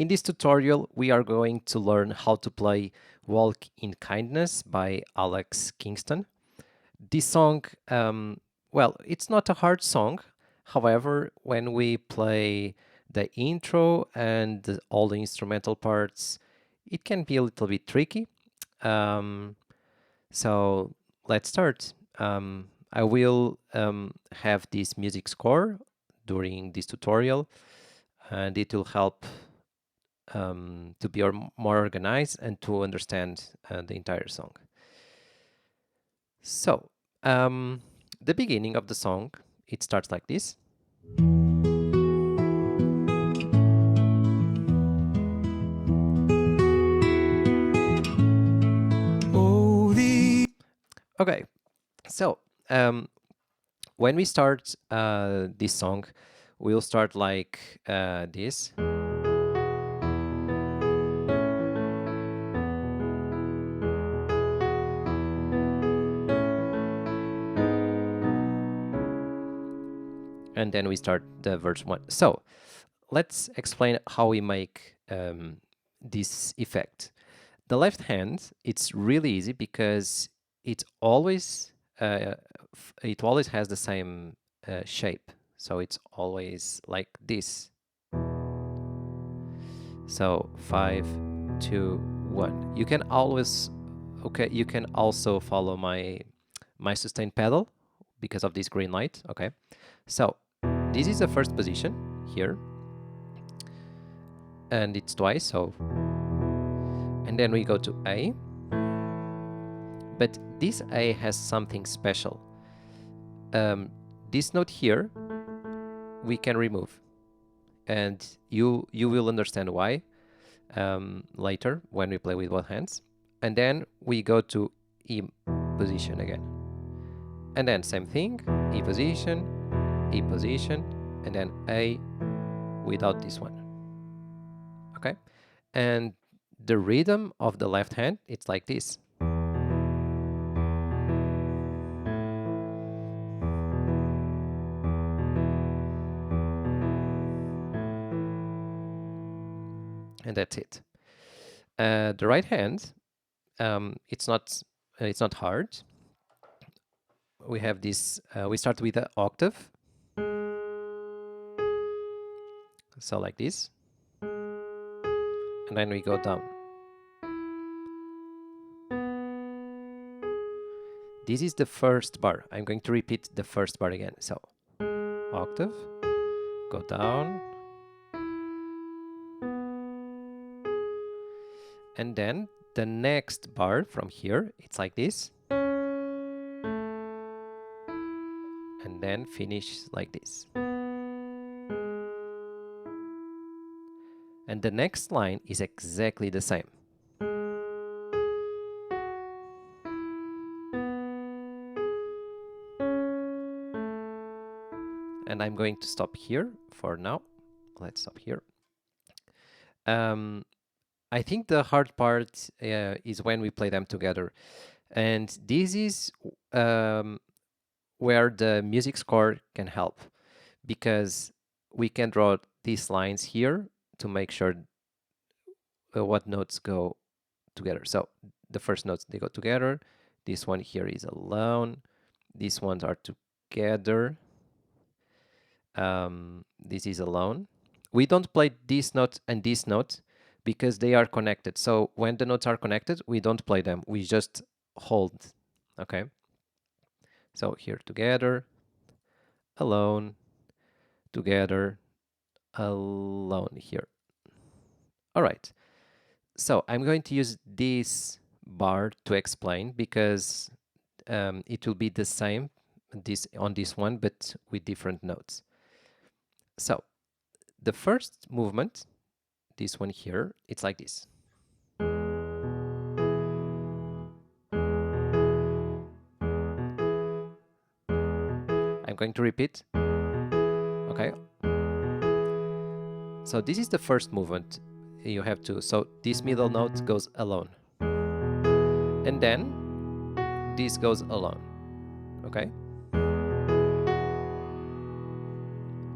In this tutorial, we are going to learn how to play Walk in Kindness by Alex Kingston. This song, well, it's not a hard song. However, when we play the intro and all the instrumental parts, it can be a little bit tricky. So let's start. I will have this music score during this tutorial, and it will help to be more organized and to understand the entire song. So, the beginning of the song, it starts like this. Okay, so when we start this song, we'll start like this. And then we start the verse 1. So let's explain how we make this effect. The left hand, it's really easy because it always has the same shape. So it's always like this. So 5, 2, 1. You can always, okay, you can also follow my sustain pedal because of this green light, okay? So this is the first position here, and it's twice, so, and then we go to A, but this A has something special. This note here we can remove, and you will understand why later when we play with both hands. And then we go to E position again, and then same thing, E position, and then A without this one. Okay, and the rhythm of the left hand, it's like this. And that's it. The right hand, it's not hard. We have this. We start with an octave, so like this, and then we go down. This is the first bar. I'm going to repeat the first bar again. So octave, go down, and then the next bar from here, it's like this, and then finish like this. And the next line is exactly the same. And I'm going to stop here for now. Let's stop here. I think the hard part is when we play them together. And this is where the music score can help, because we can draw these lines here to make sure what notes go together. So the first notes, they go together. This one here is alone. These ones are together. This is alone. We don't play this note and this note because they are connected. So when the notes are connected, we don't play them. We just hold, okay? So here together, alone, together, alone here. All right. So I'm going to use this bar to explain, because it will be the same on this one, but with different notes. So the first movement, this one here, it's like this. I'm going to repeat. Okay. So this is the first movement. You have to, so this middle note goes alone. And then this goes alone. Okay.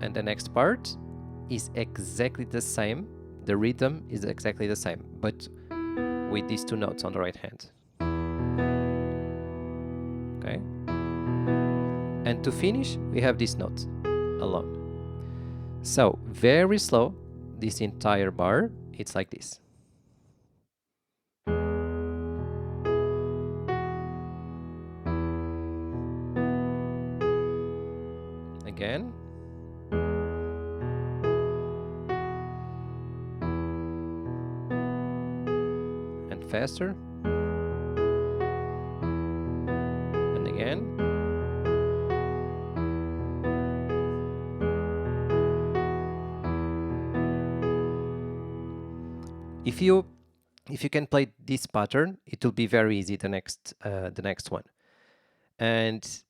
And the next part is exactly the same. The rhythm is exactly the same, but with these two notes on the right hand. Okay? And to finish, we have this note alone. So very slow, this entire bar, it's like this. Again. And faster. And again. If you can play this pattern, it will be very easy the next one. And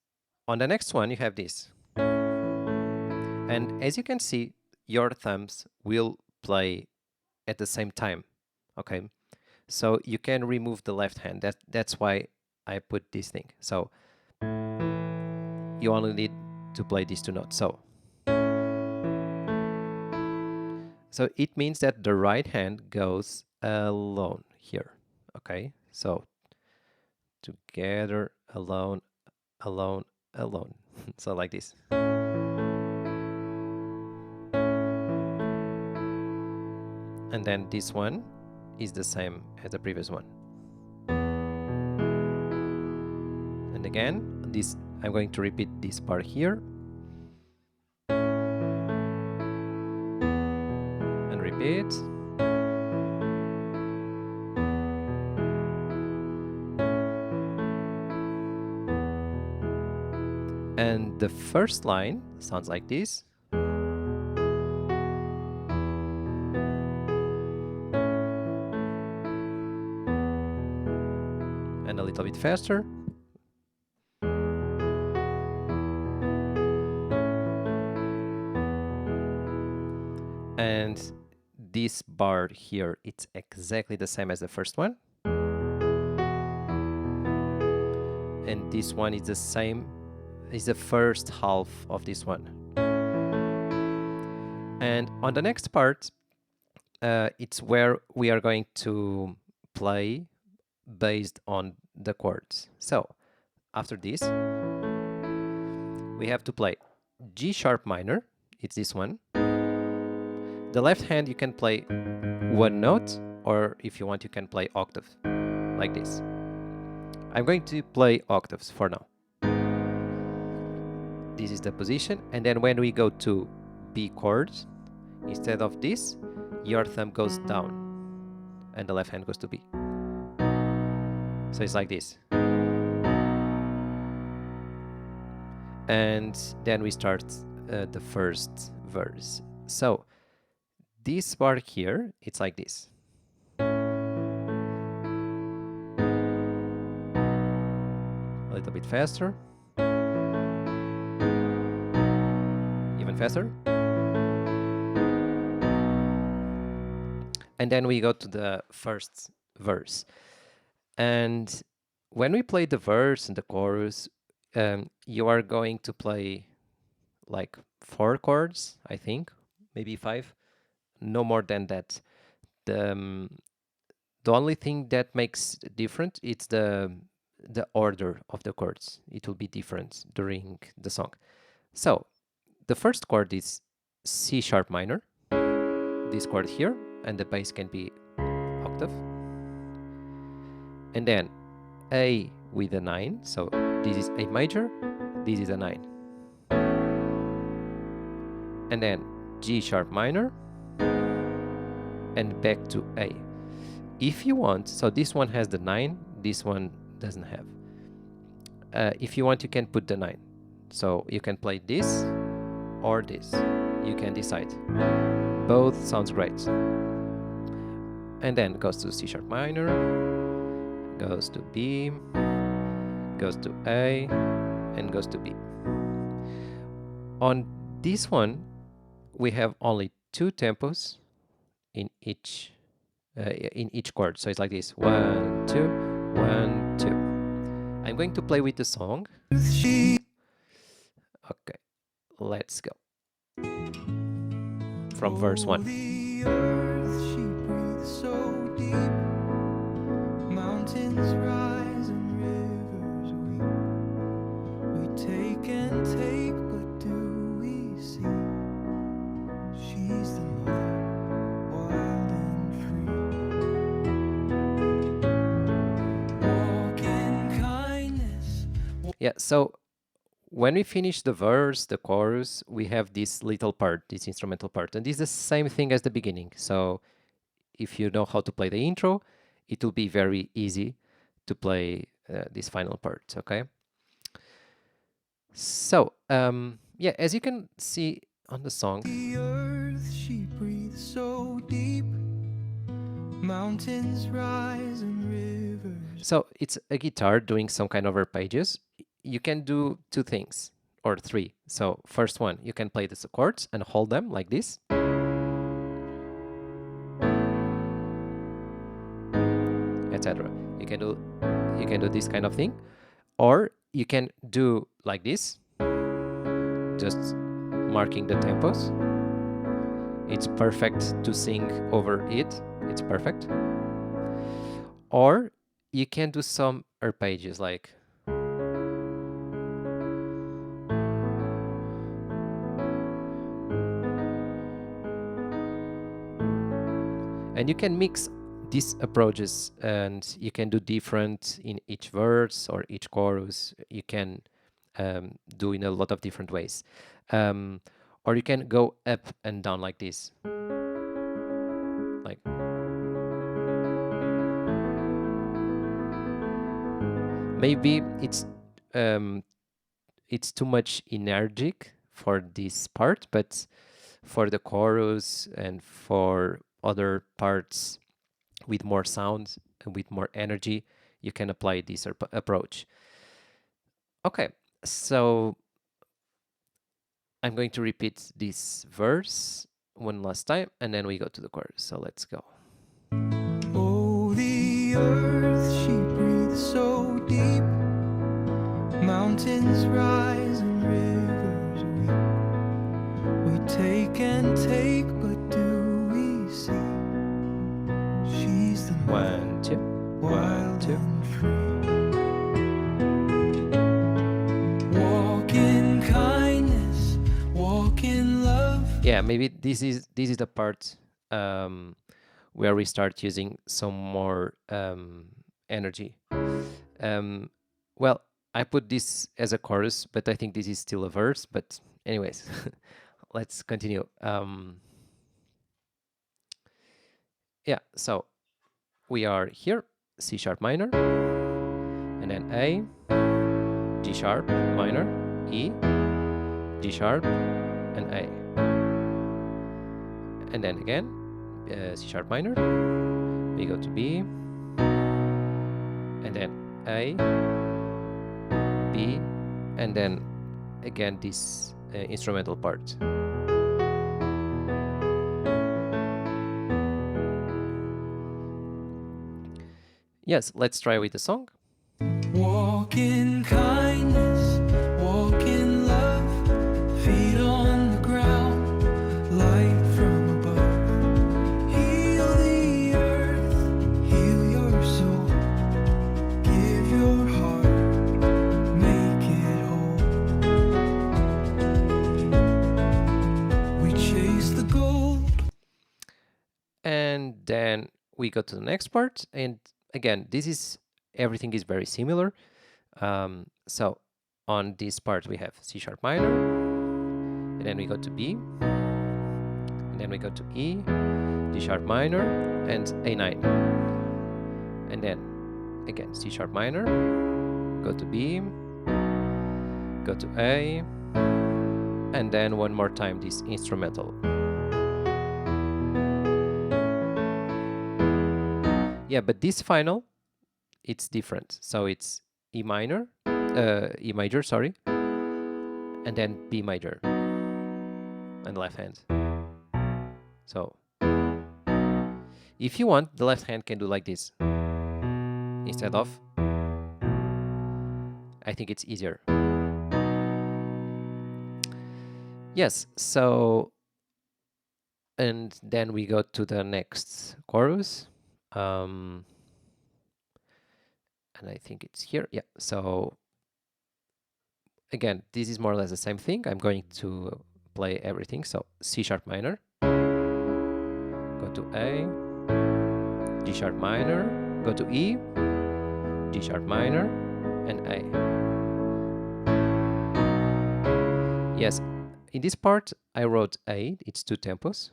on the next one, you have this. And as you can see, your thumbs will play at the same time. Okay, so you can remove the left hand. That's why I put this thing. So you only need to play these two notes. So it means that the right hand goes alone here. Okay, so together, alone, alone, alone. So like this. And then this one is the same as the previous one. And again, this I'm going to repeat this part here. And repeat. And the first line sounds like this. And a little bit faster. And this bar here, it's exactly the same as the first one. And this one is the same, is the first half of this one. And on the next part, it's where we are going to play based on the chords. So after this, we have to play G sharp minor, it's this one. The left hand you can play one note, or if you want you can play octave, like this. I'm going to play octaves for now. This is the position, and then when we go to B chords, instead of this, your thumb goes down and the left hand goes to B. So it's like this. And then we start the first verse. So this part here, it's like this. A little bit faster. Even faster. And then we go to the first verse. And when we play the verse and the chorus, you are going to play like 4 chords, I think, maybe 5, no more than that. The only thing that makes different is the order of the chords. It will be different during the song. So the first chord is C sharp minor, this chord here, and the bass can be octave. And then A with a 9, so this is A major, this is a 9. And then G sharp minor, and back to A. If you want, so this one has the 9, this one doesn't have. If you want, you can put the 9. So you can play this or this. You can decide. Both sounds great. And then goes to C sharp minor, goes to B, goes to A, and goes to B. On this one, we have only 2 tempos in each chord. So it's like this: 1, 2, 1, 2. I'm going to play with the song. Okay, let's go. From verse 1. Yeah, so when we finish the verse, the chorus, we have this little part, this instrumental part, and this is the same thing as the beginning. So if you know how to play the intro, it will be very easy to play this final part, okay? So, yeah, as you can see on the song, The earth, she breathes so deep, mountains rise and rivers. so it's a guitar doing some kind of arpeggios. You can do two things or three. So first one, you can play these chords and hold them like this, etc. You can do this kind of thing, or you can do like this, just marking the tempos. It's perfect to sing over it. It's perfect. Or you can do some arpeggios like and you can mix these approaches and you can do different in each verse or each chorus. You can do in a lot of different ways. Or you can go up and down like this. Like maybe it's too much energetic for this part, but for the chorus and for other parts with more sound and with more energy, you can apply this approach. Okay, so I'm going to repeat this verse one last time and then we go to the chorus. So let's go. Oh, the earth, she breathes so deep, mountains rise and rivers weep. We take and take, but do we see? She's the One, two, wild two. and free. Walk in kindness, walk in love. Yeah, maybe this is the part where we start using some more energy. Well, I put this as a chorus, but I think this is still a verse. But anyways, let's continue. Yeah, so we are here, C sharp minor, and then A, G sharp minor, E, G sharp, and A. And then again, C sharp minor, we go to B, and then A, B, and then again this instrumental part. Yes, let's try with the song. Walk in kindness, walk in love, feet on the ground, light from above. Heal the earth, heal your soul, give your heart, make it whole. We chase the gold. And then we go to the next part, and again, everything is very similar. So on this part we have C sharp minor, and then we go to B, and then we go to E, G sharp minor, and A9, and then again C sharp minor, go to B, go to A, and then one more time this instrumental. Yeah, but this final, it's different. So it's E minor, E major, sorry, and then B major, and left hand. So if you want, the left hand can do like this instead of. I think it's easier. Yes, so, and then we go to the next chorus. And I think it's here. Yeah, so again, this is more or less the same thing. I'm going to play everything. So C sharp minor, go to A, G sharp minor, go to E, G sharp minor, and A. Yes, in this part I wrote A, it's 2 tempos,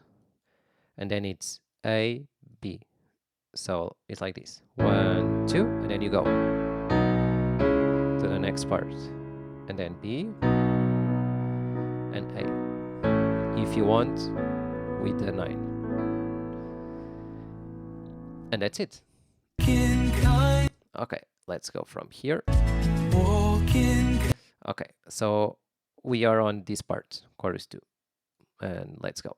and then it's A, B. So it's like this, 1, 2, and then you go to the next part, and then B and A. If you want, with the 9. And that's it. Okay, let's go from here. Okay, so we are on this part, chorus 2, and let's go.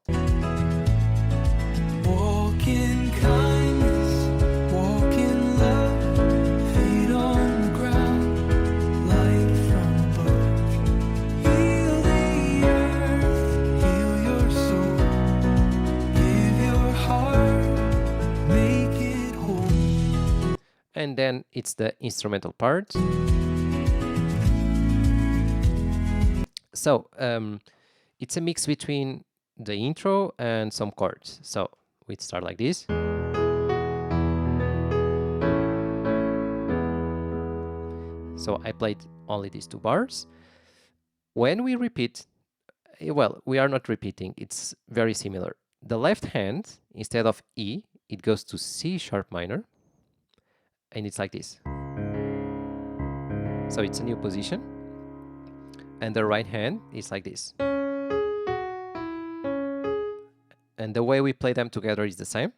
Walk in kindness, walk in love, feet on the ground, light from above. Heal the earth, heal your soul, give your heart, make it whole. And then it's the instrumental part. So it's a mix between the intro and some chords. So we start like this. So I played only these 2 bars. When we repeat, well, we are not repeating, it's very similar. The left hand, instead of E, it goes to C sharp minor, and it's like this. So it's a new position. And the right hand is like this. And the way we play them together is the same.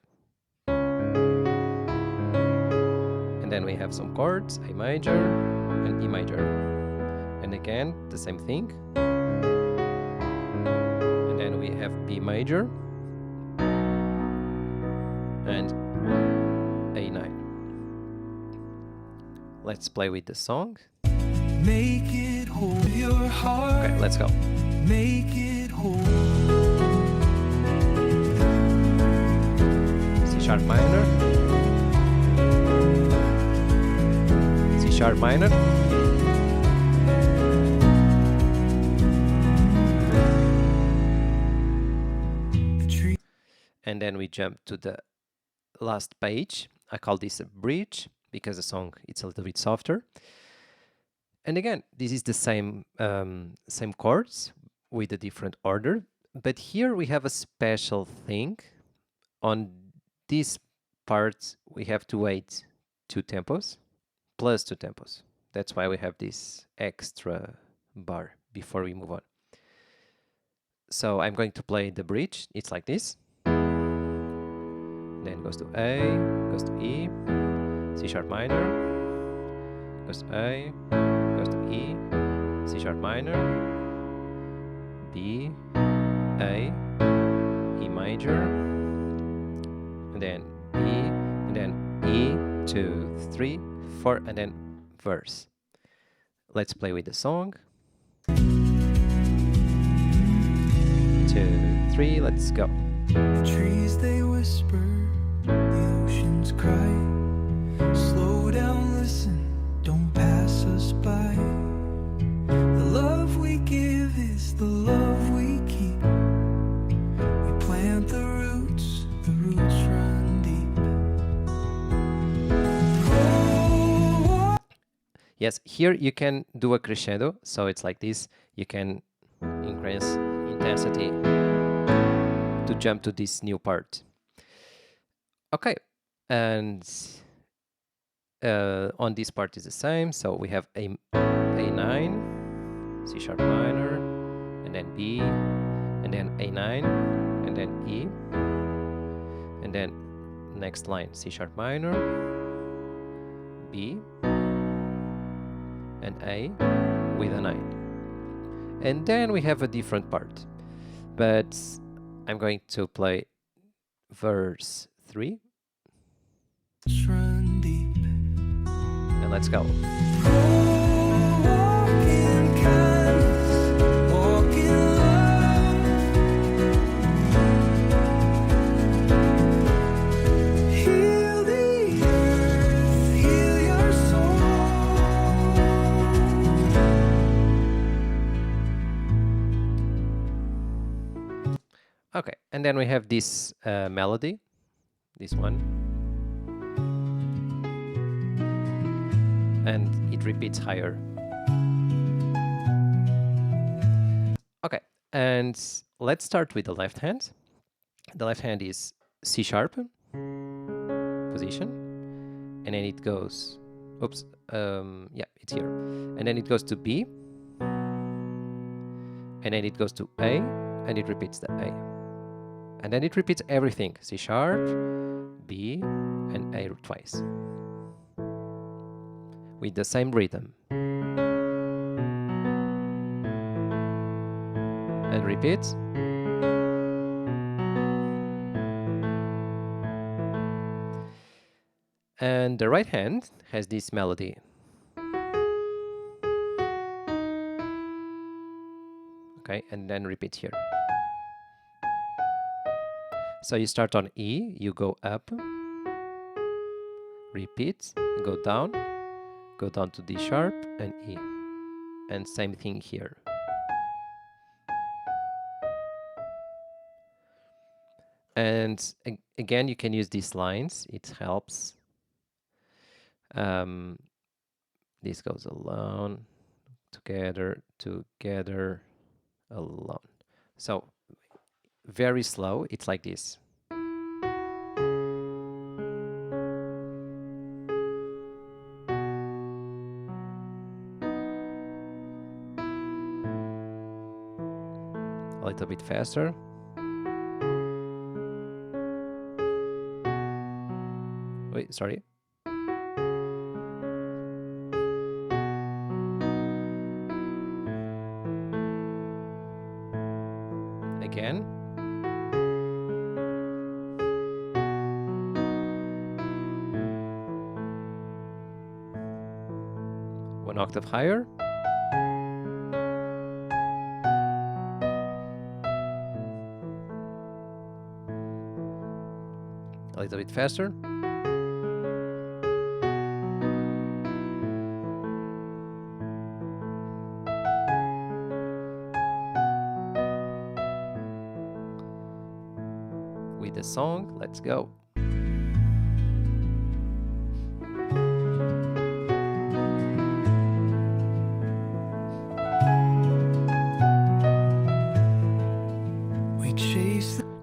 And then we have some chords, A major and E major. And again, the same thing. And then we have B major and A9. Let's play with the song. Make it whole, your heart. Okay, let's go. Make it whole. C sharp minor. C sharp minor. And then we jump to the last page. I call this a bridge because the song it's a little bit softer. And again, this is the same same chords with a different order, but here we have a special thing. On this part, we have to wait 2 tempos plus 2 tempos. That's why we have this extra bar before we move on. So I'm going to play the bridge. It's like this. Then goes to A, goes to E, C sharp minor, goes to A, goes to E, C sharp minor, B, A, E major, and then B, and then E, 2, 3, 4, and then verse. Let's play with the song. 2, 3, let's go. The trees they whisper, the oceans cry. Slow down, listen, don't pass us by. The love we give is the love we keep. We plant the roots run deep. Oh. Yes, here you can do a crescendo, so it's like this. You can increase intensity to jump to this new part. Okay, and on this part is the same. So we have A9, C sharp minor, and then B, and then A9, and then E, and then next line C sharp minor, B, and A with a 9. And then we have a different part, but I'm going to play verse 3. Run deep. And let's go. Walk in kindness, walk in love. Heal the earth, heal your soul. Okay, and then we have this melody, this one. And it repeats higher. Okay, and let's start with the left hand. The left hand is C sharp position, and then it goes, oops, yeah, it's here. And then it goes to B, and then it goes to A, and it repeats the A. And then it repeats everything, C sharp, B, and A twice, with the same rhythm. And repeat. And the right hand has this melody. Okay, and then repeat here. So you start on E, you go up, repeat, go down to D sharp and E. And same thing here. And again, you can use these lines, it helps. This goes alone, together, together, alone. So very slow, it's like this. A little bit faster. Wait, sorry. Again. One octave higher. A little bit faster. With the song, let's go.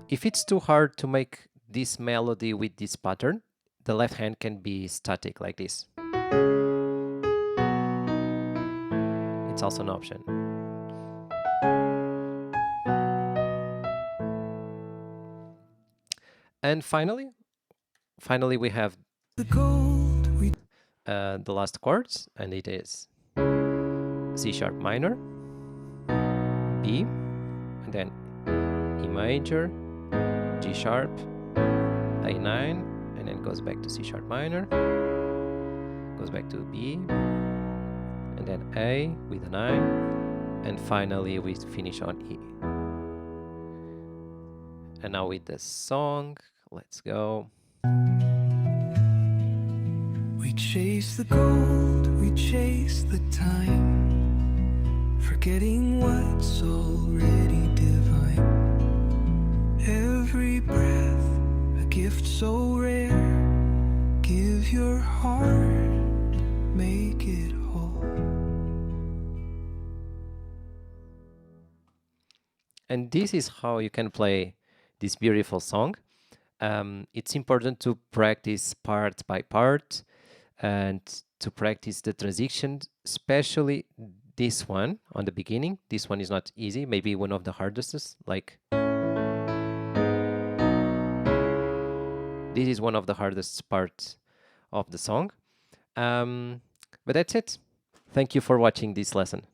If it's too hard to make this melody with this pattern, the left hand can be static like this. It's also an option. And finally we have the last chords, and it is C sharp minor, B, and then E major, G sharp, A9, and then goes back to C sharp minor, goes back to B, and then A with a 9, and finally we finish on E. And now with the song, let's go. We chase the gold, we chase the time, forgetting what's already divine. Every breath, a gift so rare. Give your heart, make it whole. And this is how you can play this beautiful song. It's important to practice part by part and to practice the transition, especially this one on the beginning. This one is not easy, maybe one of the hardest, like this is one of the hardest parts of the song. But that's it. Thank you for watching this lesson.